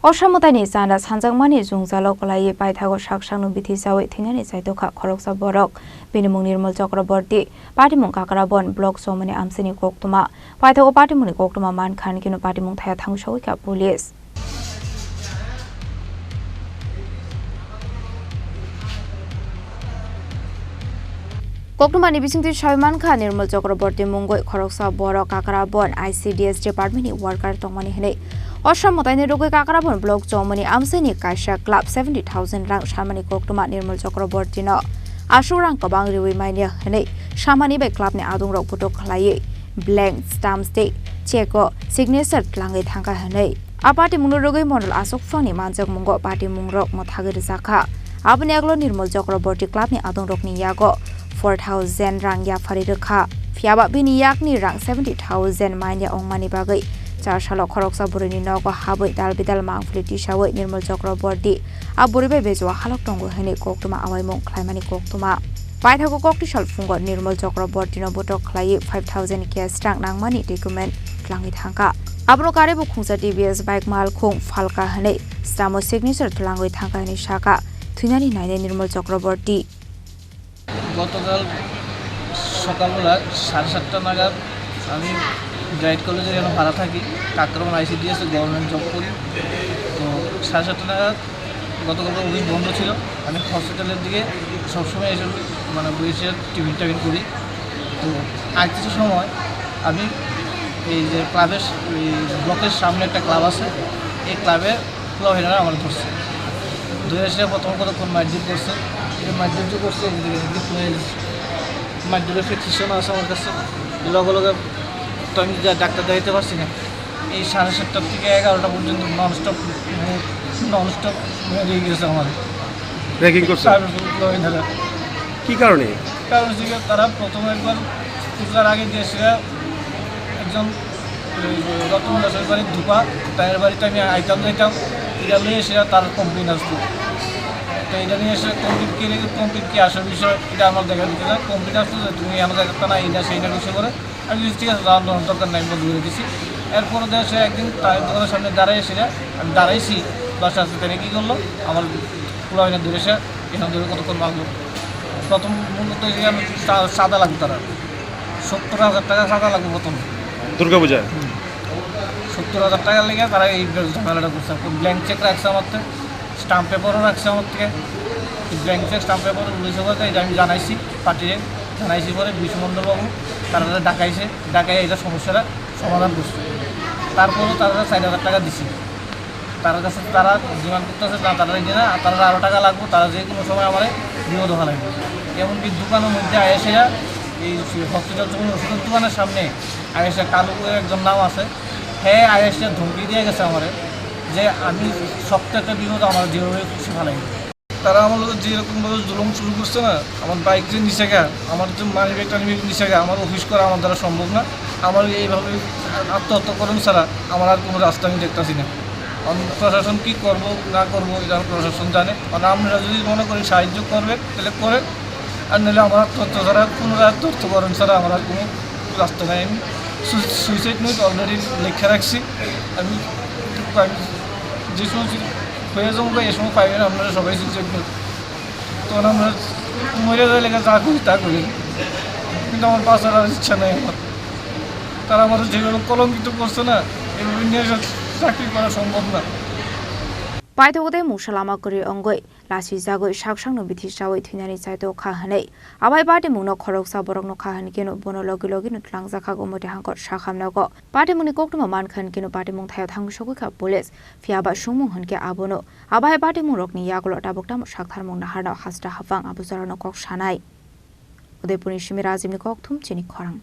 Ossa Mwtaini Chanda Sanjakmani Jungjalo Kwlaiwi Paithago Sakno Bithi Chawi Thwinani Chaitokha Khoroksa Borok Bini Mung Nirmal Chakrabarty Patimung Kakraban Blok Chowmuhani Amchaini Koktwma Paithago Patimung Koktwma man khan kinu Patimung Paithango Chawi ka police Koktwma ni bisingti Chawi kha Nirmal Chakrabarty Mungwi Khoroksa Borok Kakraban ICDS department ni worker tongmani hene Ossa Mwtaini Rwimanya Kakraban Blok Chowmuhani Amchaini Kaisa Club 70,000 rang Samani Koktwma Nirmal Chakrabarty no Asurang Kabang Rwimanya hene Samani by club ni adung rok Butok Khlaiwi blank stamp state cheko signature tlangai thangka hene Patimung Rwimanya model asok fani Sanjakmani Patimung rok Paithago rizakha abni aglo Nirmal Chakrabarty club ni adung rok ni yago 4,000 rang ya fari rekha fiaba bini yakni rang 70,000 manya ongmani bagai Jungjalo Khoroksa Burini Nogo Haboi Dalbidal Mangfli Tishawi Nirmal Chakrabarty Aburibe Bezwa Halok Tongo Hene Koktwma Awaimung Khlaimani Koktwma Paithago Koktishal Fungo Nirmal Chakrabarty no Butok Khlaiwi 5,000 cash strang nangmani document tlangi thangka Abro Karebo Khungsa TBS bike mal khung falka hene Stamo signature tlangoi thangka hene shaka Thwinani naine Nirmal Chakrabarty গতকাল সকালবেলা 7:30 নাগাদ আমি grid কলেজে যেন ভাড়া থাকি কাক্রমণ ICDS government job করি তো 7:30 নাগাদ গতকাল অফিস বন্ধ ছিল আমি হসপিটালের দিকে সবসময় এসে মানে বসে টিফিন করি তো আজ কিছু সময় আমি এই যে ক্লাবের ব্লকের সামনে একটা ক্লাব আছে এই ক্লাবে ক্লাব হেনারা আমার ধরছে ধরে এসে প্রথম কোন মারধর করছে মারধর করছে মারধরের ফিক্সেশন আছে আমার কাছে লগে লগে তো আমি ডাক্তার দেখাইতে পারছি না এই 7:30 থেকে 11টা পর্যন্ত ননস্টপ রেগে গেছে আমার র্যাগিং করছে কি কারণে হচ্ছে তারা প্রথমে একবার পূজার আগে দিয়েছিল একজন রতন দাসের বাড়ির ধোপা তাদের বাড়িতে আমি আইতাম যাইতাম এটা নিয়ে এসে তার কমপ্লেন আসতো তো এটা নিয়ে এসে কমপ্লিট কি আসার বিষয় এটা আমার দেখা দিতে না কমপ্লিট আসতো যে তুমি আমাদের একটা না এইটা সেইটা বিষয় করে আমি ঠিক আছে যাওয়ার দরকার নাই বন্ধ করে দিছি এরপরে সে একদিন তার দোকানের সামনে দাঁড়ায় এসে আমি দাঁড়াইছি বাস আসতে তারা কী করলো আমার পুরো আইনা ধরে এসে এখান ধরে কতক্ষণ মাগলো প্রথম মূলত আমি সাদা লাগতো তারা 70,000 টাকা সাদা লাগবে প্রথম দুর্গা পূজায় 70,000 টাকা লেগে তারা এই ঝামেলাটা করছে ব্ল্যাঙ্ক চেক রাখছে আমার থেকে স্টাম্প পেপারও রাখছে আমার থেকে ব্ল্যাঙ্ক চেক স্টাম্প পেপার উল্লেখ করতে এটা আমি জানাইছি পার্টিতে জানাইছি পরে বিষ্ণুমণ্ডলবাবু তারা ডাকাইছে ডাকাই এটা সমস্যাটা সমাধান করছে তারপরেও তারা 4,000 টাকা দিছে তার কাছে তারা ডিমান্ড করতেছে না তারা দিবে না তারা আরও টাকা লাগবে তারা যে কোনো সময় আমার বিরোধ হওয়া লাগবে এমনকি দোকানের মধ্যে আয়েসেরা এই হসপিটাল ওষুধের দোকানের সামনে আয়েসা কালু একজন নাম আছে হ্যাঁ আয়েসা ধমকি দিয়ে গেছে আমার যে আমি সপ্তাহে বিরোধ আমার যেভাবে খুশি ভালো লাগে তারা আমার লোক যেরকমভাবে জুলুম শুরু করছে না আমার বাইক যে নিচে গা আমার যে মানি ব্যাগটা নিচে গা আমার অফিস করা আমার দ্বারা সম্ভব না আমার এইভাবে আত্মহত্যাকরণ ছাড়া আমার আর কোনো রাস্তা আমি দেখতেছি না প্রশাসন কী করবো না করবো এটা প্রশাসন জানে মানে আপনারা যদি মনে করেন সাহায্য করবে তাহলে করে আর নাহলে আমার আত্মহত্যা ছাড়া পুনরায় আত্মহত্যাকরণ ছাড়া আমার আর কোনো রাস্তা নেই আমি সুইসাইড নোট অলরেডি লেখা রাখছি আমি যে সময় হয়ে যাবো এই সময় পাইবেন আপনারা সবাই সুইসাইড নোট তখন আমরা মরে যাওয়া লেখা যা করি তা করি কিন্তু আমার বাঁচার আর ইচ্ছা নেই আমার তারা আমার যেভাবে কলঙ্কিত করছে না এভাবে নিয়ে চাকরি করা সম্ভব না Paithago Musalama Kuri Wngwi Lachijagwi Sakno Bithi Chawi Thwinani Chaitokha hene abai Patimung no Khoroksa Borok no khan kinu bono logi no tlangjakha go mote hangkor sakhamna go Patimung ni Koktwma man khan kinu Patimung Paithango Chawi ka police fiaba Chowmuhani ke abono abai Patimung rok ni yakulo taboktam saktharmung naharna hasta hafang abuzarano kok sanai Udaipuri Shimi Razimni Koktwma Chini Khorang